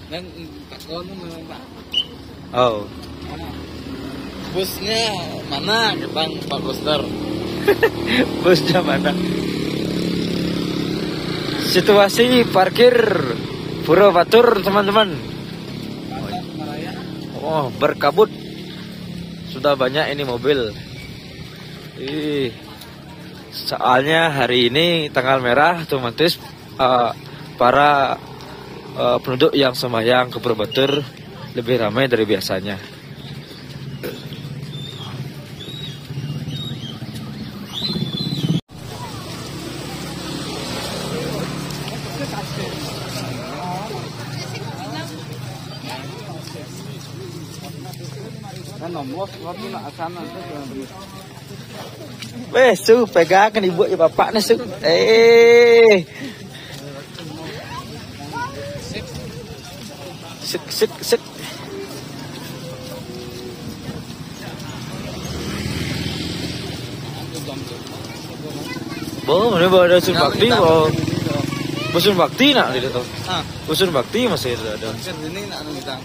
Dan Pak Kono memang Pak. Oh. Busnya mana Bang Pak Koster? Busnya mana? Situasi parkir Pura Batur teman-teman. Oh, berkabut. Sudah banyak ini mobil. Soalnya hari ini tanggal merah, otomatis para penduduk yang sembahyang ke Pura Batur lebih ramai dari biasanya. Kan nomor waktu nak sana tu. Weh, Su, pegangan ibu ya bapak nih, Su. Sik. Mana ada Usun Bakti, Usun Bakti nak di situ. Usun Bakti masih ada. Ini nak kita.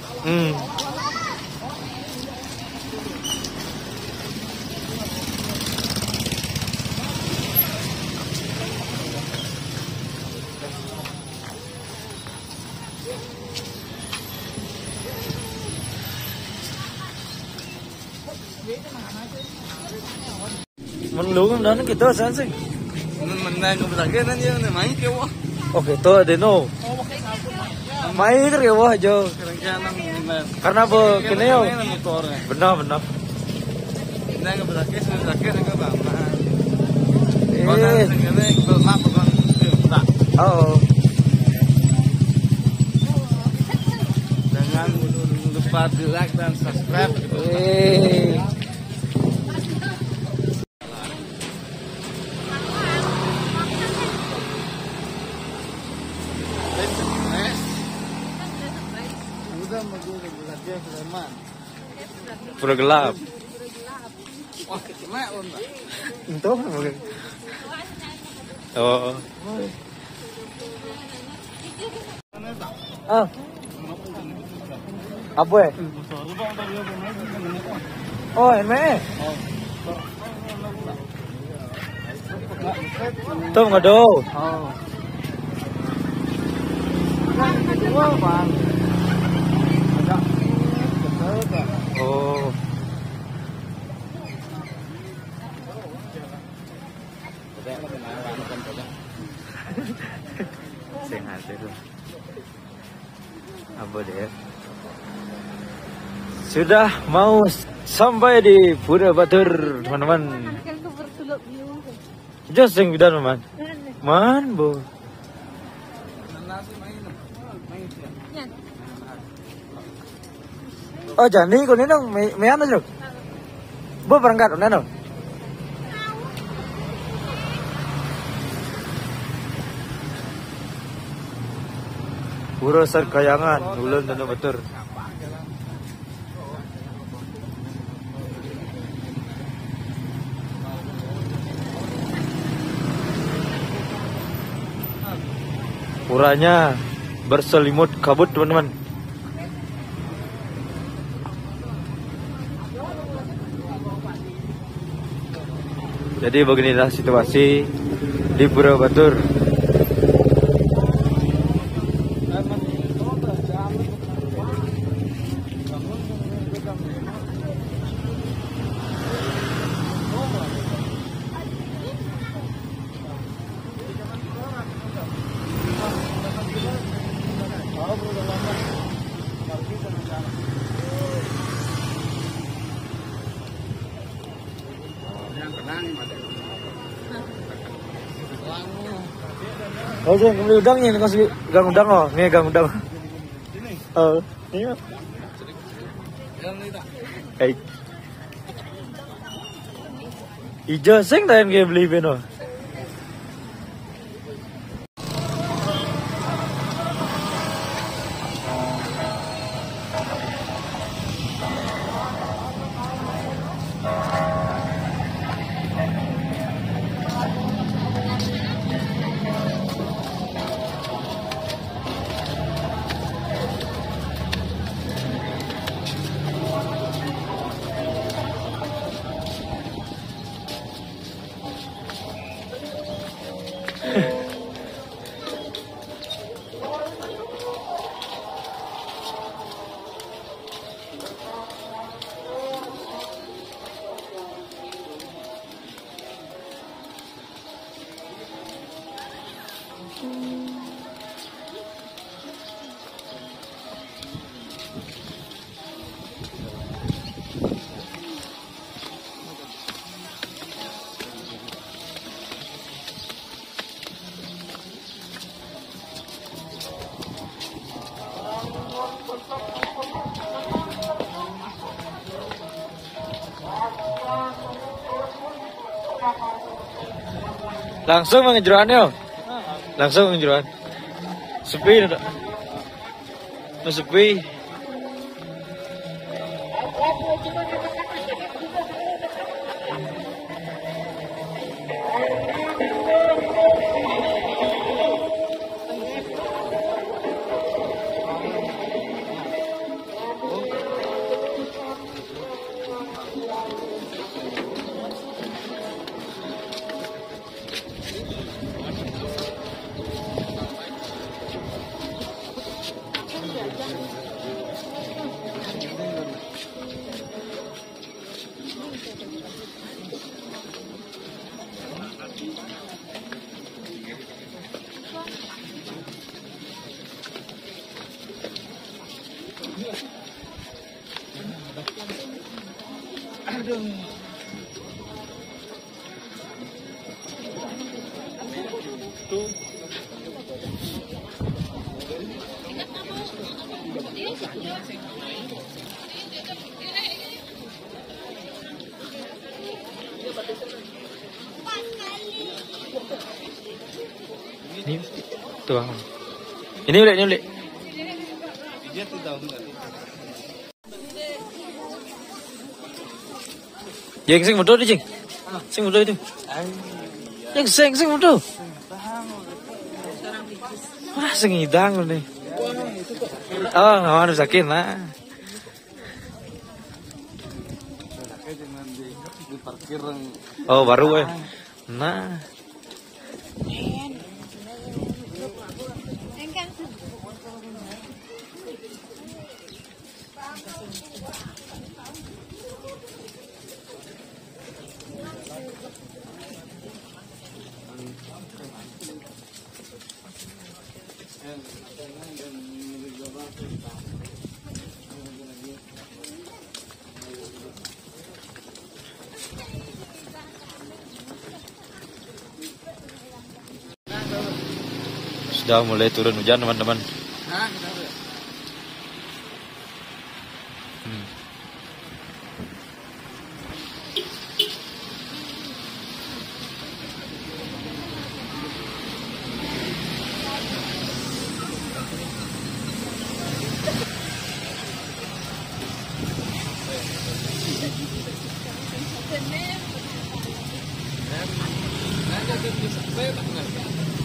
Menlung đó nó kita san sih. Mình đang có cái nó như này máy kêu quá. Oke, to de no. Mai itu ya wah jo. Karena bo kene yo. Benar. Đang có cái nó bảo mà. Con đang cái tôi map của con đặt. Jangan lupa di like dan subscribe. Pura gelap. Wah, kecil on, Pak. Entah mungkin. Oh. Apa ya? Oh, ini. Tuh ngado. Oh. Sehat itu. Apa dia? Sudah mau sampai di Pura Batur, teman-teman. Just sing bidan, man. Man, bo. Oh, jadi kau ni dong, mean aja. Bo berangkat, mana dong? Pura Serkayangan, Ulun dan Batur. Puranya berselimut kabut, teman-teman. Jadi beginilah situasi di Pura Batur. Oh, jangan beli udangnya, ini kasih gang udang oh, ini gang udang. Ini. Hey. Ijo sing tahan kayak beli beno. Langsung mengejeroan yo. Langsung mengejeroan. Sepi udah. Sepi. Ini tuang. Ini ulik. Dia tuh tahu enggak? Yang sing motor di, Jing. Sing motor itu. Yang sing motor. Wah, sing hidang nih. Oh, harus sakit lah. Jangan di parkir. Oh, baru Nah. Sudah mulai turun hujan teman-teman.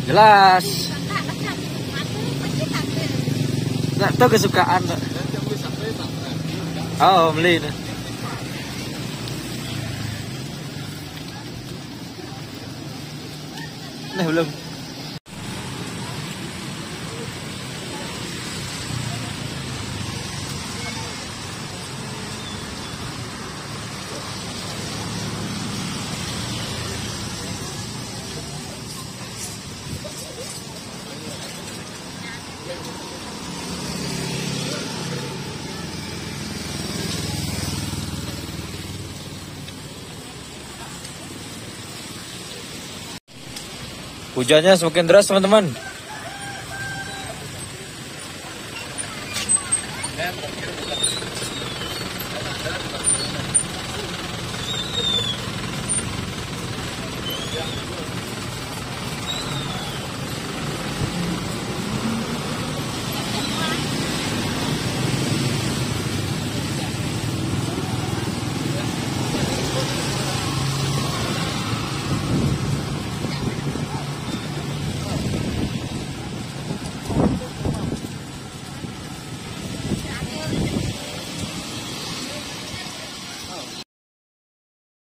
Jelas. Nggak tahu kesukaan. Oh, beli. Nah, belum. Hujannya semakin deras teman-teman.